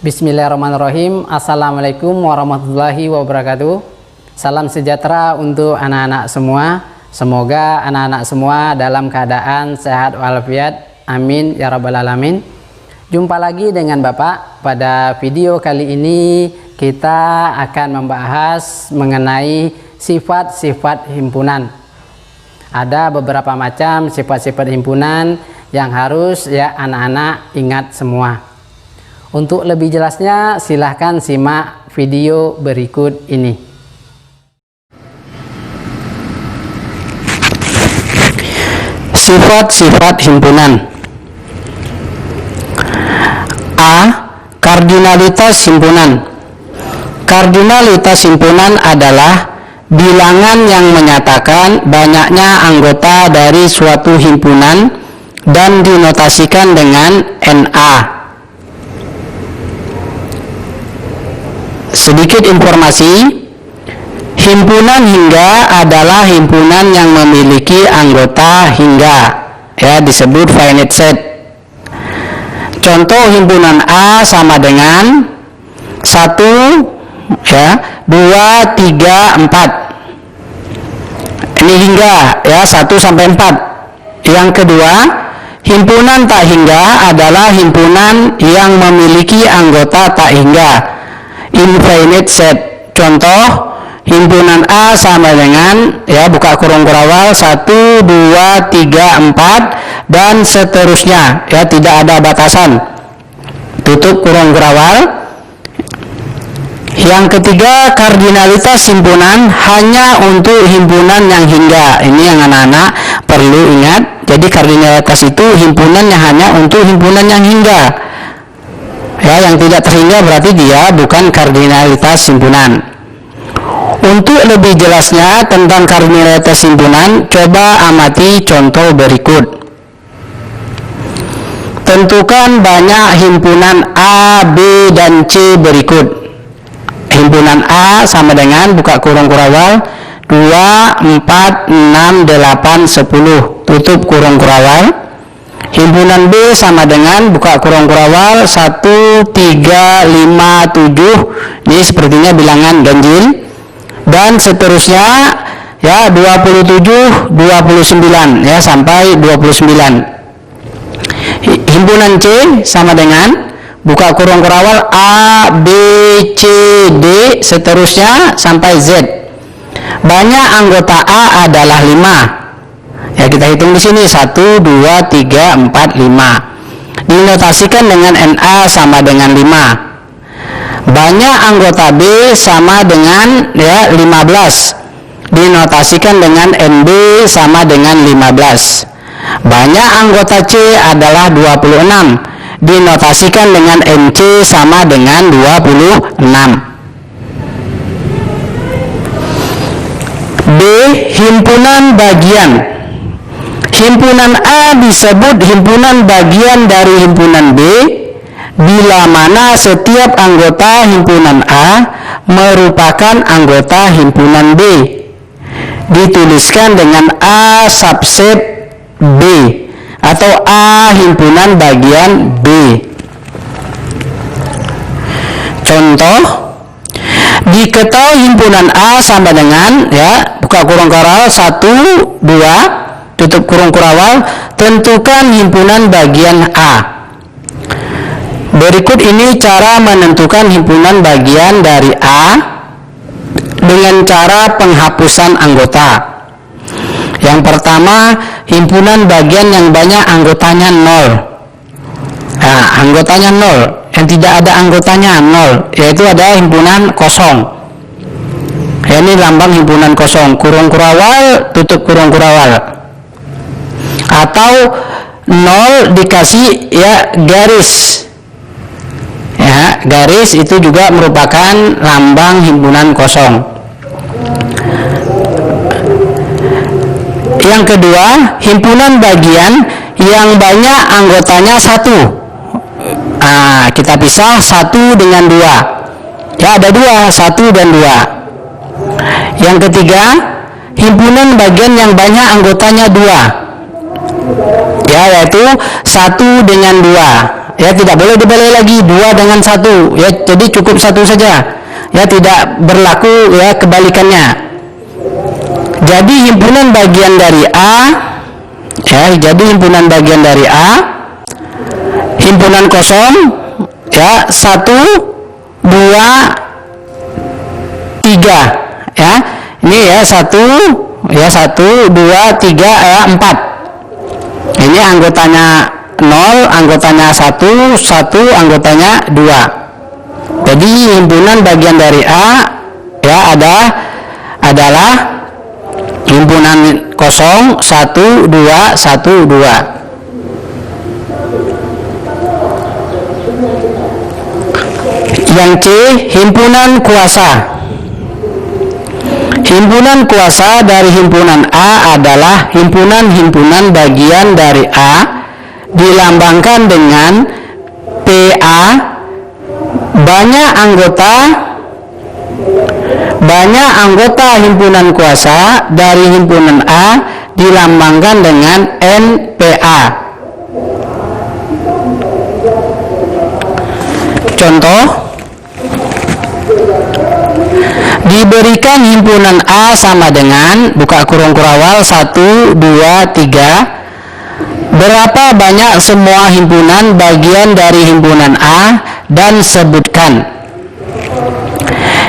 Bismillahirrahmanirrahim. Assalamualaikum warahmatullahi wabarakatuh. Salam sejahtera untuk anak-anak semua. Semoga anak-anak semua dalam keadaan sehat walafiat. Amin ya rabbal alamin. Jumpa lagi dengan Bapak. Pada video kali ini kita akan membahas mengenai sifat-sifat himpunan. Ada beberapa macam sifat-sifat himpunan yang harus ya anak-anak ingat semua. Untuk lebih jelasnya silahkan simak video berikut ini. Sifat-sifat himpunan. A. Kardinalitas himpunan. Kardinalitas himpunan adalah bilangan yang menyatakan banyaknya anggota dari suatu himpunan dan dinotasikan dengan NA. Sedikit informasi, himpunan hingga adalah himpunan yang memiliki anggota hingga, ya disebut finite set. Contoh himpunan A sama dengan 1, ya, 2, 3, 4. Ini hingga, ya 1 sampai 4. Yang kedua, himpunan tak hingga adalah himpunan yang memiliki anggota tak hingga, infinite set. Contoh himpunan A sama dengan, ya buka kurung kurawal 1, 2, 3, 4 dan seterusnya, ya tidak ada batasan, tutup kurung kurawal. Yang ketiga, kardinalitas himpunan hanya untuk himpunan yang hingga. Ini yang anak-anak perlu ingat. Jadi kardinalitas itu himpunan yang hanya untuk himpunan yang hingga. Ya, yang tidak terhingga berarti dia bukan kardinalitas himpunan. Untuk lebih jelasnya tentang kardinalitas himpunan, coba amati contoh berikut. Tentukan banyak himpunan A, B, dan C berikut. Himpunan A sama dengan buka kurung kurawal 2, 4, 6, 8, 10, tutup kurung kurawal. Himpunan B sama dengan buka kurung kurawal 1, 3, 5, 7. Ini sepertinya bilangan ganjil. Dan seterusnya, ya 27, 29, ya sampai 29. Himpunan C sama dengan buka kurung kurawal A, B, C, D, seterusnya sampai Z. Banyak anggota A adalah 5. Ya kita hitung di sini 1, 2, 3, 4, 5. Dinotasikan dengan NA sama dengan 5. Banyak anggota B sama dengan, ya 15. Dinotasikan dengan NB sama dengan 15. Banyak anggota C adalah 26. Dinotasikan dengan NC sama dengan 26. B. Himpunan bagian. Himpunan A disebut himpunan bagian dari himpunan B bila mana setiap anggota himpunan A merupakan anggota himpunan B. Dituliskan dengan A subset B atau A himpunan bagian B. Contoh, diketahui himpunan A sama dengan, ya buka kurung kurawal 1, 2, tutup kurung kurawal, tentukan himpunan bagian A. Berikut ini cara menentukan himpunan bagian dari A dengan cara penghapusan anggota. Yang pertama, himpunan bagian yang banyak anggotanya 0. Nah, anggotanya 0, yang tidak ada anggotanya 0, yaitu ada himpunan kosong. Ya, ini lambang himpunan kosong, kurung kurawal, tutup kurung kurawal. Atau 0 dikasih, ya garis. Ya, garis itu juga merupakan lambang himpunan kosong. Yang kedua, himpunan bagian yang banyak anggotanya 1. Nah, kita pisah 1 dengan 2. Ya, ada 2, 1 dan 2. Yang ketiga, himpunan bagian yang banyak anggotanya 2. Ya, yaitu 1 dengan 2. ya tidak boleh dibalik lagi 2 dengan 1 ya, jadi cukup 1 saja ya, tidak berlaku ya kebalikannya. Jadi himpunan bagian dari A ya, jadi himpunan bagian dari A, himpunan kosong ya, 1 2 3 ya, ini ya 1 ya, 1 2 3 ya 4, ini anggotanya 0, anggotanya 1, 1 anggotanya 2. Jadi himpunan bagian dari A ya adalah himpunan kosong 1 2 1 2. Yang C, himpunan kuasa. Himpunan kuasa dari himpunan A adalah himpunan-himpunan bagian dari A dilambangkan dengan PA, banyak anggota himpunan kuasa dari himpunan A dilambangkan dengan NPA. Contoh, diberikan himpunan A sama dengan buka kurung kurawal 1 2 3, berapa banyak semua himpunan bagian dari himpunan A dan sebutkan.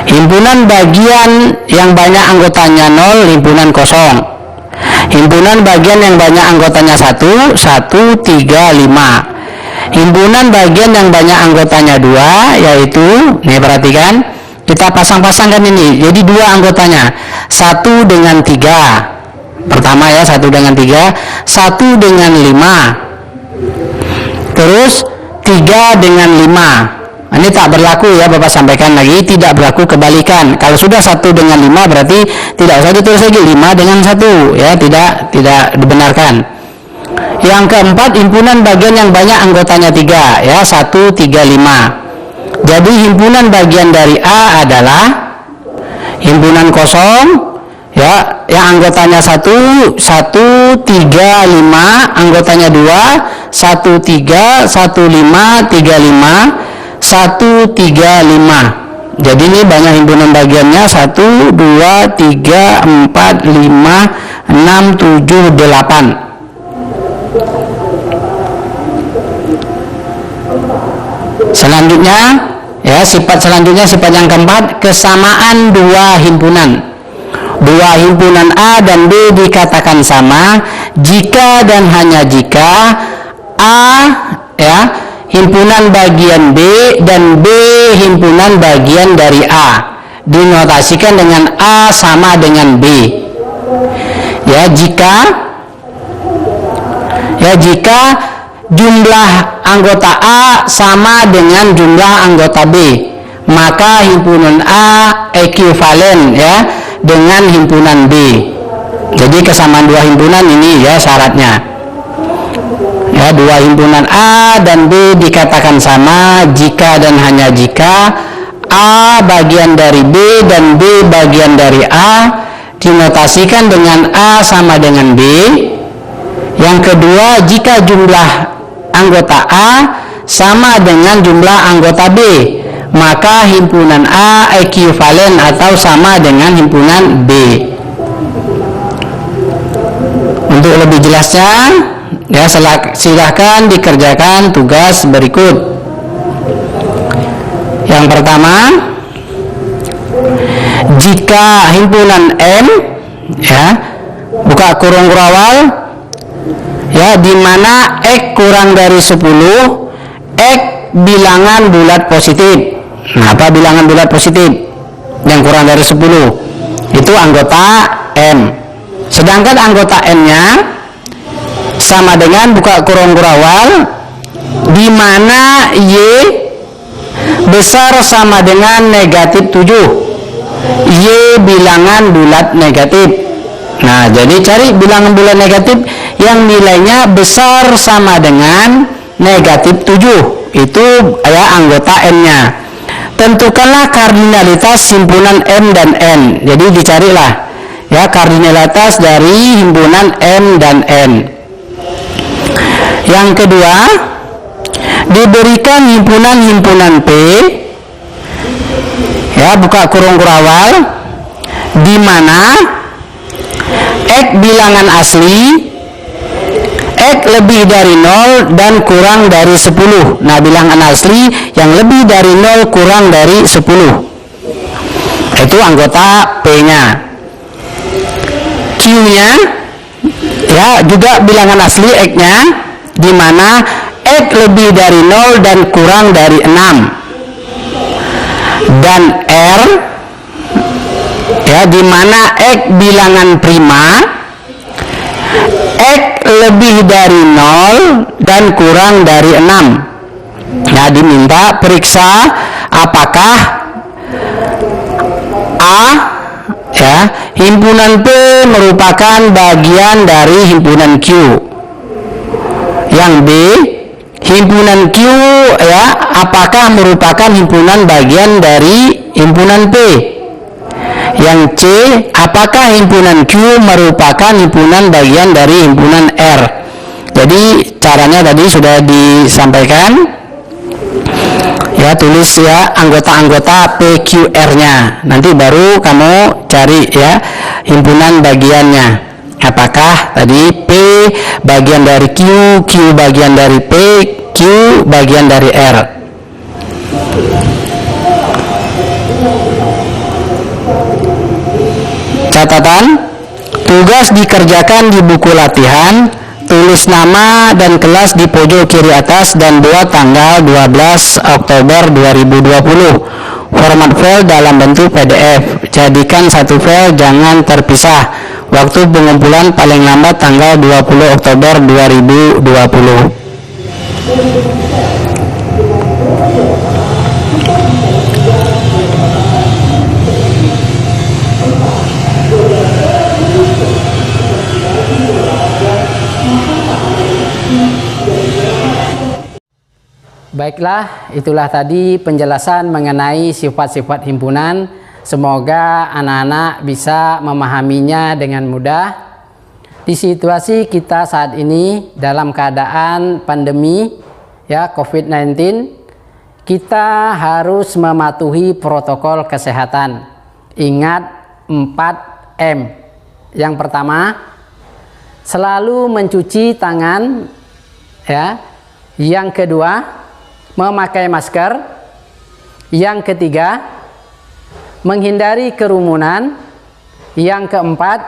Himpunan bagian yang banyak anggotanya 0, himpunan kosong. Himpunan bagian yang banyak anggotanya 1 1 3 5. Himpunan bagian yang banyak anggotanya 2, yaitu, nih perhatikan, kita pasang-pasangkan ini, jadi 2 anggotanya, 1 dengan 3, pertama ya, 1 dengan 3, 1 dengan 5, terus 3 dengan 5. Ini tak berlaku ya, Bapak sampaikan lagi, tidak berlaku kebalikan. Kalau sudah 1 dengan 5 berarti tidak usah ditulis lagi 5 dengan 1 ya, tidak dibenarkan. Yang keempat, himpunan bagian yang banyak anggotanya 3 ya, 1 3 5. Jadi himpunan bagian dari A adalah himpunan kosong ya, yang anggotanya 1 1 3 5, anggotanya 2 1 3 1 5 3 5 1 3 5. Jadi ini banyak himpunan bagiannya 1 2 3 4 5 6 7 8. Selanjutnya ya, sifat selanjutnya, sifat yang keempat, kesamaan 2 himpunan. 2 himpunan A dan B dikatakan sama jika dan hanya jika A ya himpunan bagian B dan B himpunan bagian dari A. Dinotasikan dengan A sama dengan B. Ya, jika jumlah anggota A sama dengan jumlah anggota B, maka himpunan A ekuivalen ya dengan himpunan B. Jadi kesamaan 2 himpunan ini ya syaratnya. Ya, 2 himpunan A dan B dikatakan sama jika dan hanya jika A bagian dari B dan B bagian dari A dinotasikan dengan A sama dengan B. Yang kedua, jika jumlah anggota A sama dengan jumlah anggota B, maka himpunan A ekuivalen atau sama dengan himpunan B. Untuk lebih jelasnya ya, silahkan dikerjakan tugas berikut. Yang pertama, jika himpunan M ya, buka kurung kurawal ya, di mana X kurang dari 10, X bilangan bulat positif. Nah, apa bilangan bulat positif yang kurang dari 10? Itu anggota M. Sedangkan anggota N-nya sama dengan buka kurung kurawal di mana Y besar sama dengan negatif 7. Y bilangan bulat negatif. Nah, jadi cari bilangan bulat negatif yang nilainya besar sama dengan negatif 7. Itu ya anggota N-nya. Tentukanlah kardinalitas himpunan M dan N. Jadi dicarilah ya kardinalitas dari himpunan M dan N. Yang kedua, diberikan himpunan-himpunan P, ya, buka kurung kurawal, di mana X bilangan asli, X lebih dari 0 dan kurang dari 10. Nah, bilangan asli yang lebih dari 0 kurang dari 10 itu anggota P-nya. Q-nya, ya, juga bilangan asli X-nya, di mana X lebih dari 0 dan kurang dari 6. Dan R, ya, di mana X bilangan prima, X lebih dari 0 dan kurang dari 6. Nah, diminta periksa apakah A, ya, himpunan P merupakan bagian dari himpunan Q. Yang B, himpunan Q, ya, apakah merupakan himpunan bagian dari himpunan P. Yang C, apakah himpunan Q merupakan himpunan bagian dari himpunan R. Jadi caranya tadi sudah disampaikan. Ya, tulis ya anggota-anggota PQR-nya. Nanti baru kamu cari ya himpunan bagiannya. Apakah tadi P bagian dari Q, Q bagian dari P, Q bagian dari R. Catatan, tugas dikerjakan di buku latihan, tulis nama dan kelas di pojok kiri atas dan buat tanggal 12 Oktober 2020. Format file dalam bentuk PDF. Jadikan satu file, jangan terpisah. Waktu pengumpulan paling lambat tanggal 20 Oktober 2020. Baiklah, itulah tadi penjelasan mengenai sifat-sifat himpunan. Semoga anak-anak bisa memahaminya dengan mudah. Di situasi kita saat ini dalam keadaan pandemi ya COVID-19, kita harus mematuhi protokol kesehatan. Ingat 4M. Yang pertama, selalu mencuci tangan ya. Yang kedua, memakai masker. Yang ketiga, menghindari kerumunan. Yang keempat,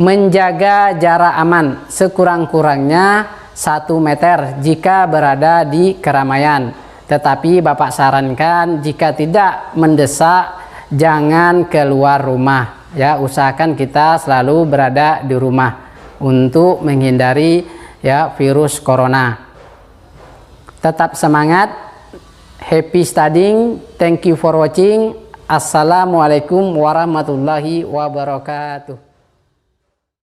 menjaga jarak aman sekurang-kurangnya 1 meter jika berada di keramaian. Tetapi Bapak sarankan jika tidak mendesak jangan keluar rumah ya, usahakan kita selalu berada di rumah untuk menghindari ya virus corona. Tetap semangat, happy studying, thank you for watching. Assalamualaikum warahmatullahi wabarakatuh.